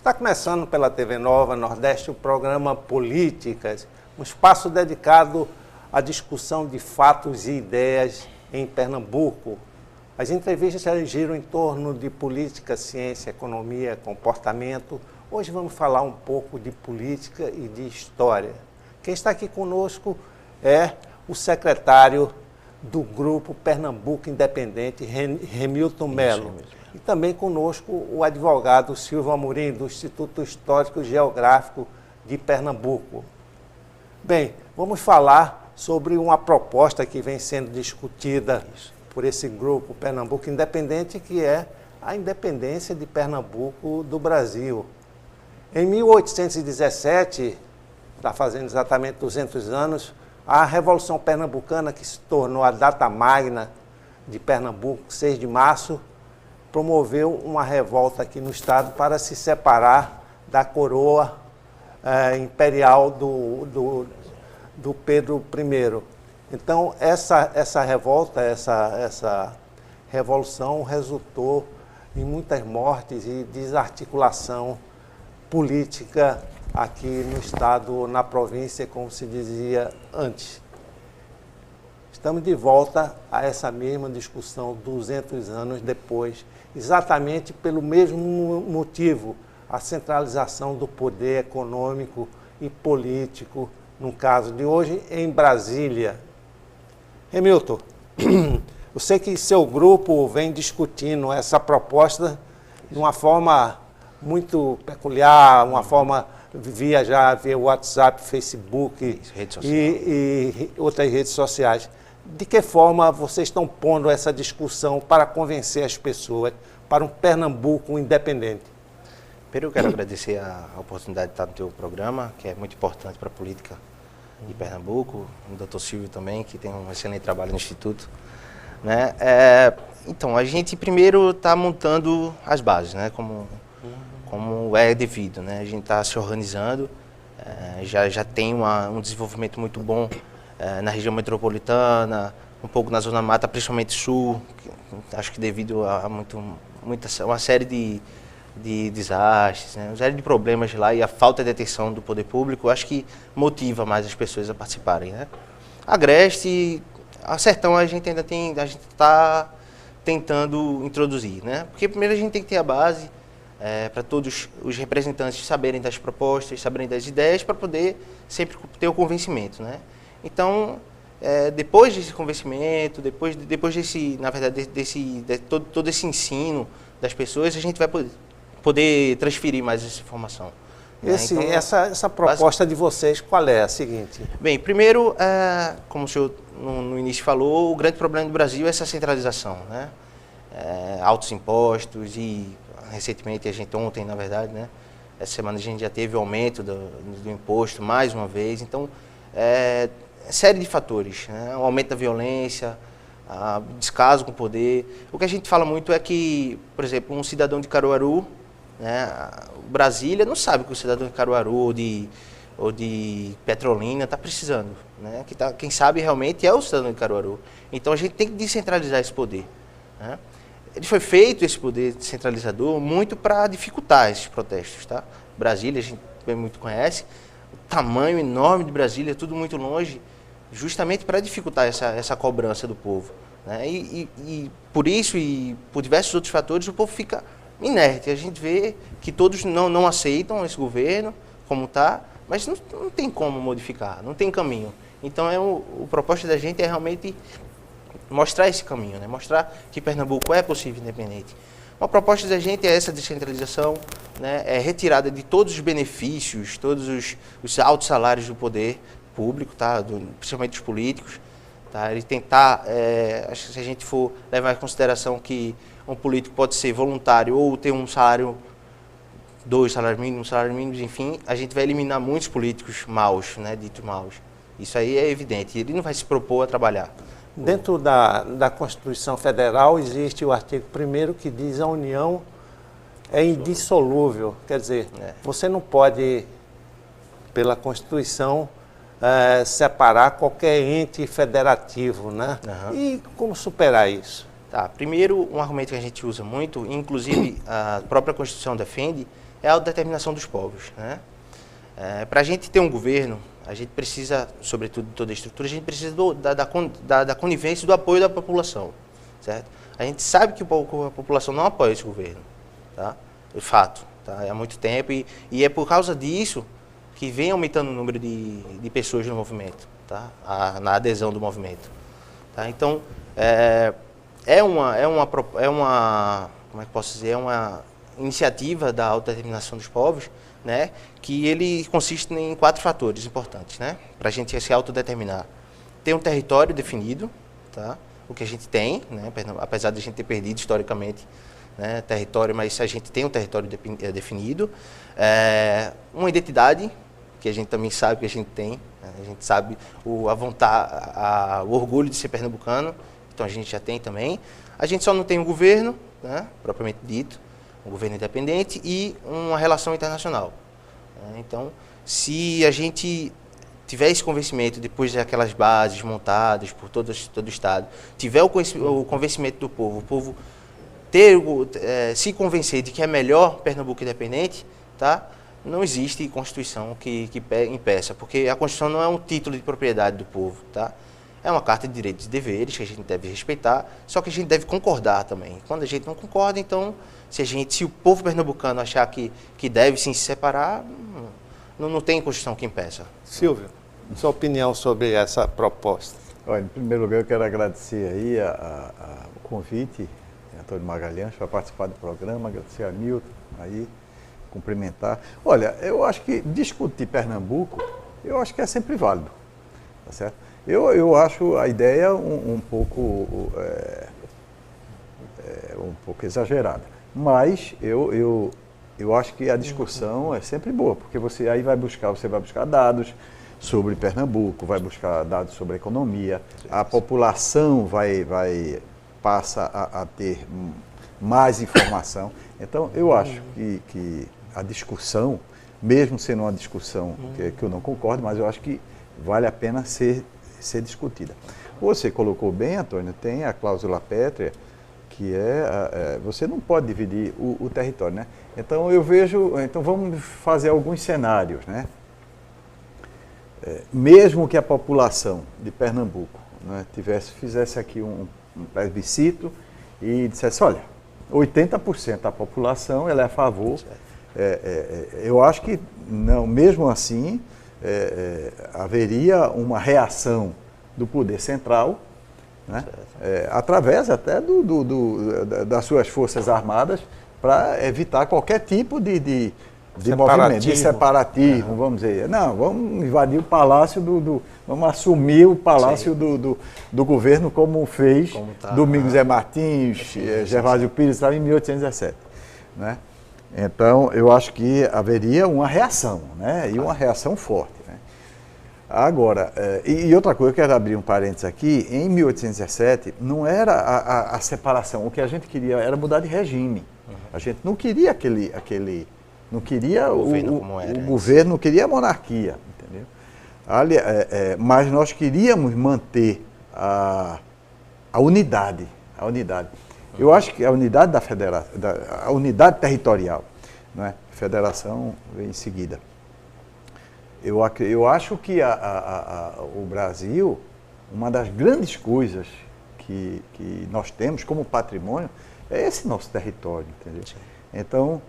Está começando pela TV Nova Nordeste o programa Políticas, um espaço dedicado à discussão de fatos e ideias em Pernambuco. As entrevistas giram em torno de política, ciência, economia, comportamento. Hoje vamos falar um pouco de política e de história. Quem está aqui conosco é o secretário do Grupo Pernambuco Independente, Remilton Melo. E também conosco o advogado Silvio Amorim, do Instituto Histórico e Geográfico de Pernambuco. Bem, vamos falar sobre uma proposta que vem sendo discutida por esse grupo Pernambuco Independente, que é a independência de Pernambuco do Brasil. Em 1817, está fazendo exatamente 200 anos, a Revolução Pernambucana, que se tornou a data magna de Pernambuco, 6 de março, promoveu uma revolta aqui no estado para se separar da coroa imperial do Pedro I. Então, essa revolta, essa revolução resultou em muitas mortes e desarticulação política aqui no estado, na província, como se dizia antes. Estamos de volta a essa mesma discussão 200 anos depois, exatamente pelo mesmo motivo, a centralização do poder econômico e político, no caso de hoje, em Brasília. Remilton, eu sei que seu grupo vem discutindo essa proposta de uma forma muito peculiar, uma forma via WhatsApp, Facebook e outras redes sociais. De que forma vocês estão pondo essa discussão para convencer as pessoas para um Pernambuco independente? Primeiro eu quero agradecer a oportunidade de estar no teu programa, que é muito importante para a política de Pernambuco, o doutor Silvio também, que tem um excelente trabalho no Instituto. Né? Então, a gente primeiro está montando as bases, né? Como é devido. Né? A gente está se organizando, já tem um desenvolvimento muito bom na região metropolitana, um pouco na Zona Mata, principalmente sul, acho que devido a uma série de desastres, né? Uma série de problemas lá e a falta de atenção do poder público, acho que motiva mais as pessoas a participarem. Né? Agreste, a Sertão a gente está tentando introduzir, né? Porque primeiro a gente tem que ter a base para todos os representantes saberem das propostas, saberem das ideias, para poder sempre ter o convencimento, né? Então, depois desse convencimento, depois desse, na verdade, todo esse ensino das pessoas, a gente vai poder transferir mais essa informação. Né? Então, essa proposta de vocês, qual é? A seguinte? Bem, primeiro, como o senhor no início falou, o grande problema do Brasil é essa centralização, né? Altos impostos e, recentemente, ontem, na verdade, né? Essa semana a gente já teve o aumento do imposto mais uma vez. Então, série de fatores, né? O aumento da violência, descaso com o poder. O que a gente fala muito é que, por exemplo, um cidadão de Caruaru, né, Brasília não sabe que o cidadão de Caruaru ou de Petrolina está precisando. Né? Quem sabe realmente é o cidadão de Caruaru. Então a gente tem que descentralizar esse poder. Né? Ele foi feito, esse poder descentralizador, muito para dificultar esses protestos. Tá? Brasília, a gente bem muito conhece, o tamanho enorme de Brasília, tudo muito longe, justamente para dificultar essa cobrança do povo. Né? E por isso e por diversos outros fatores, o povo fica inerte. A gente vê que todos não aceitam esse governo como está, mas não tem como modificar, não tem caminho. Então, a proposta da gente é realmente mostrar esse caminho, né? Mostrar que Pernambuco é possível independente. Uma proposta da gente é essa descentralização, né? É retirada de todos os benefícios, todos os altos salários do poder público, tá? Principalmente dos políticos. Tá? Ele tentar, acho que se a gente for levar em consideração que um político pode ser voluntário ou ter um salário, 2 salários mínimos, enfim, a gente vai eliminar muitos políticos maus, né? Ditos maus. Isso aí é evidente, ele não vai se propor a trabalhar. Dentro da Constituição Federal existe o artigo 1º que diz a União é indissolúvel. Quer dizer, você não pode, pela Constituição, separar qualquer ente federativo, né? Uhum. E como superar isso? Tá, primeiro, um argumento que a gente usa muito, inclusive a própria Constituição defende, é a autodeterminação dos povos, né? Para a gente ter um governo, a gente precisa, sobretudo de toda a estrutura, a gente precisa da conivência e do apoio da população, certo? A gente sabe que a população não apoia esse governo, tá? É fato, tá? Há muito tempo e é por causa disso que vem aumentando o número de pessoas no movimento, tá? Na adesão do movimento, tá? Então, como é que posso dizer, é uma iniciativa da autodeterminação dos povos, né, que ele consiste em 4 fatores importantes, né, para a gente se autodeterminar. Ter um território definido, tá, o que a gente tem, né, apesar de a gente ter perdido historicamente, né, território, mas a gente tem um território definido. Uma identidade, que a gente também sabe que a gente tem, né, a gente sabe o orgulho de ser pernambucano, então a gente já tem também. A gente só não tem um governo, né, propriamente dito, um governo independente e uma relação internacional. Então, se a gente tiver esse convencimento, depois daquelas bases montadas por todo o Estado, tiver o convencimento do povo, o povo se convencer de que é melhor Pernambuco independente, tá? Não existe Constituição que impeça, porque a Constituição não é um título de propriedade do povo, tá? É uma carta de direitos e deveres que a gente deve respeitar, só que a gente deve concordar também. Quando a gente não concorda, então, se o povo pernambucano achar que deve sim se separar, não tem Constituição que impeça. Silvio, sua opinião sobre essa proposta? Olha, em primeiro lugar, eu quero agradecer aí o convite, Antônio Magalhães, para participar do programa, agradecer a Milton, aí, cumprimentar. Olha, eu acho que discutir Pernambuco, eu acho que é sempre válido, tá certo? Eu acho a ideia um pouco exagerada, mas eu acho que a discussão é sempre boa, porque você vai buscar dados sobre Pernambuco, vai buscar dados sobre a economia, a população passa a ter mais informação. Então, eu acho que a discussão, mesmo sendo uma discussão que eu não concordo, mas eu acho que vale a pena ser discutida. Você colocou bem, Antônio, tem a cláusula pétrea, que você não pode dividir o território, né? Então então vamos fazer alguns cenários, né? Mesmo que a população de Pernambuco, né, fizesse aqui um plebiscito e dissesse, olha, 80% da população ela é a favor, eu acho que não, mesmo assim, haveria uma reação do poder central, né, através até das suas forças armadas, para evitar qualquer tipo de movimento, de separatismo, vamos dizer. Não, vamos invadir o palácio vamos assumir o palácio do governo, como fez Domingos Zé Martins, Gervásio Pires, em 1817. Né? Então, eu acho que haveria uma reação, né? E uma reação forte. Né? Agora, e outra coisa, eu quero abrir um parênteses aqui, em 1817 não era a separação, o que a gente queria era mudar de regime. A gente não queria não queria o governo, não queria a monarquia, entendeu? Mas nós queríamos manter a unidade. Eu acho que a unidade da federação, a unidade territorial, né? A federação vem em seguida. Eu acho que o Brasil, uma das grandes coisas que nós temos como patrimônio é esse nosso território, entendeu? Então,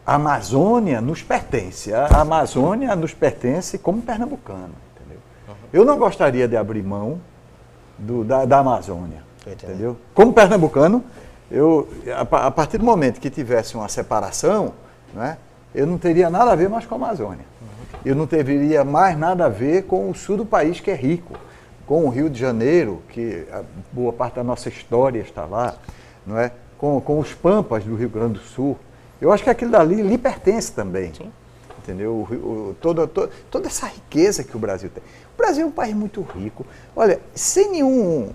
a Amazônia nos pertence. A Amazônia nos pertence como pernambucano, entendeu? Eu não gostaria de abrir mão da Amazônia, entendeu? Como pernambucano, a partir do momento que tivesse uma separação, né, eu não teria nada a ver mais com a Amazônia. Eu não teria mais nada a ver com o sul do país, que é rico, com o Rio de Janeiro, que boa parte da nossa história está lá, não é? Com os pampas do Rio Grande do Sul. Eu acho que aquilo dali lhe pertence também. Sim. Entendeu? Toda essa riqueza que o Brasil tem. O Brasil é um país muito rico. Olha, sem nenhum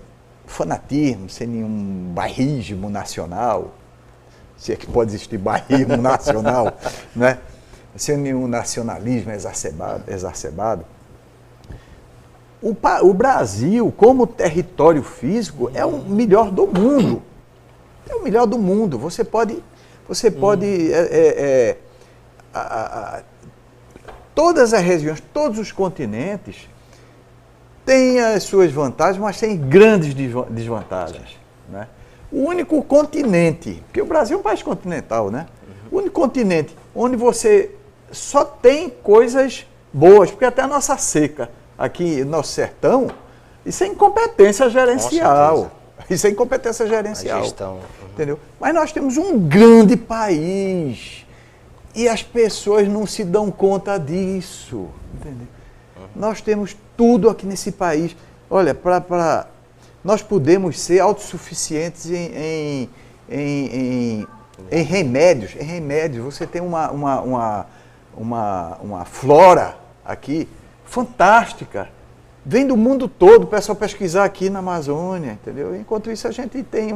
fanatismo, sem nenhum bairrismo nacional, se é que pode existir bairrismo nacional, né? Sem nenhum nacionalismo exacerbado. O Brasil, como território físico, é o melhor do mundo. É o melhor do mundo. Você pode Você pode... todas as regiões, todos os continentes têm as suas vantagens, mas têm grandes desvantagens. Né? O único continente, porque o Brasil é um país continental, né? O único continente onde você só tem coisas boas, porque até a nossa seca, aqui no nosso sertão, isso é incompetência gerencial. Isso é incompetência gerencial. Gestão. Entendeu? Mas nós temos um grande país e as pessoas não se dão conta disso. Entendeu? Nós temos tudo aqui nesse país. Olha, nós podemos ser autossuficientes em remédios. Em remédios, você tem uma flora aqui fantástica. Vem do mundo todo, o pessoal pesquisar aqui na Amazônia, entendeu? Enquanto isso a gente tem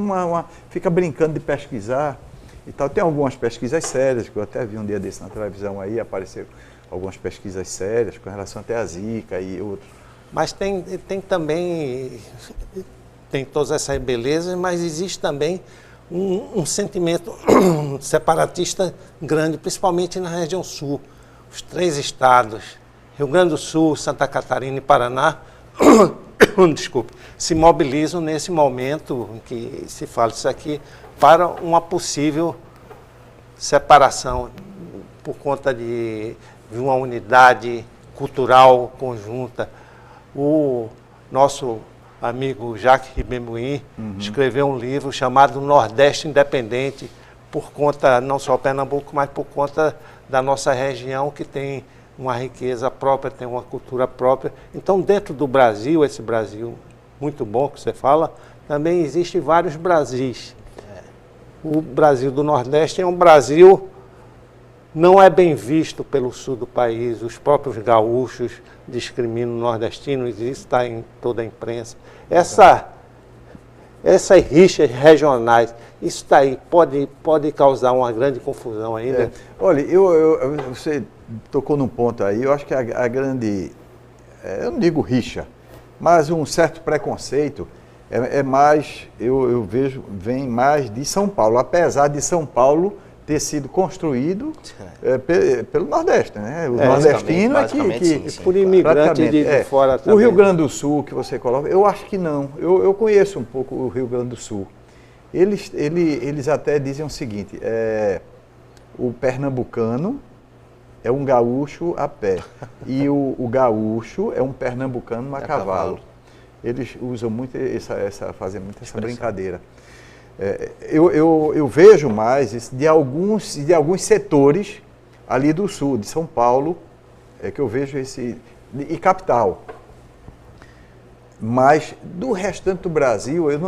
fica brincando de pesquisar e tal. Tem algumas pesquisas sérias, que eu até vi um dia desse na televisão aí, apareceram algumas pesquisas sérias com relação até a Zika e outros. Mas tem também, tem todas essas belezas, mas existe também um sentimento separatista grande, principalmente na região sul. Os 3 estados, Rio Grande do Sul, Santa Catarina e Paraná, desculpe, se mobilizam nesse momento em que se fala isso aqui para uma possível separação por conta de uma unidade cultural conjunta. O nosso amigo Jacques Ribembuim escreveu um livro chamado Nordeste Independente, por conta, não só Pernambuco, mas por conta da nossa região, que tem uma riqueza própria, tem uma cultura própria. Então, dentro do Brasil, esse Brasil muito bom que você fala, também existem vários Brasis. O Brasil do Nordeste é um Brasil, não é bem visto pelo sul do país, os próprios gaúchos discriminam nordestinos, isso está em toda a imprensa. Essas rixas regionais, isso está aí, pode causar uma grande confusão ainda. Olha, você tocou num ponto aí, eu acho que a grande, eu não digo rixa, mas um certo preconceito é mais, eu vejo, vem mais de São Paulo, apesar de São Paulo ter sido construído pelo Nordeste, né? O nordestino sim. Por imigrantes de fora também. O Rio Grande do Sul, que você coloca, eu acho que não. Eu conheço um pouco o Rio Grande do Sul. Eles até dizem o seguinte, o pernambucano é um gaúcho a pé e o gaúcho é um pernambucano a cavalo. Eles usam muito fazem muito essa brincadeira. Eu vejo mais de alguns setores ali do sul, de São Paulo, que eu vejo e capital. Mas do restante do Brasil, eu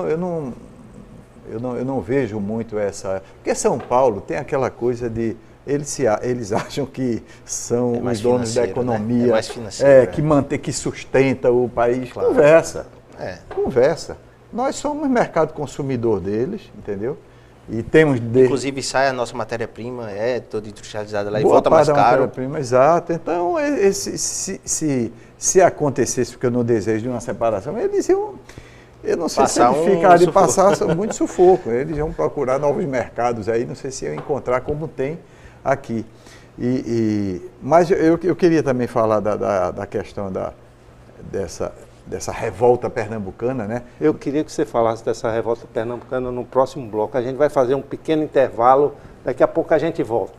não vejo muito essa... Porque São Paulo tem aquela coisa de... Eles acham que são os donos da economia, né? que sustenta o país. Claro. Conversa. Nós somos mercado consumidor deles, entendeu? E temos... Inclusive sai a nossa matéria-prima, toda industrializada lá e volta mais caro. Matéria-prima, exato. Então, se acontecesse, porque eu não desejo de uma separação, eles iam... Eu não sei se eles ficariam de passar muito sufoco. Eles vão procurar novos mercados aí, não sei se iam encontrar como tem aqui. Mas eu queria também falar da questão dessa revolta pernambucana, né? Eu queria que você falasse dessa revolta pernambucana no próximo bloco. A gente vai fazer um pequeno intervalo, daqui a pouco a gente volta.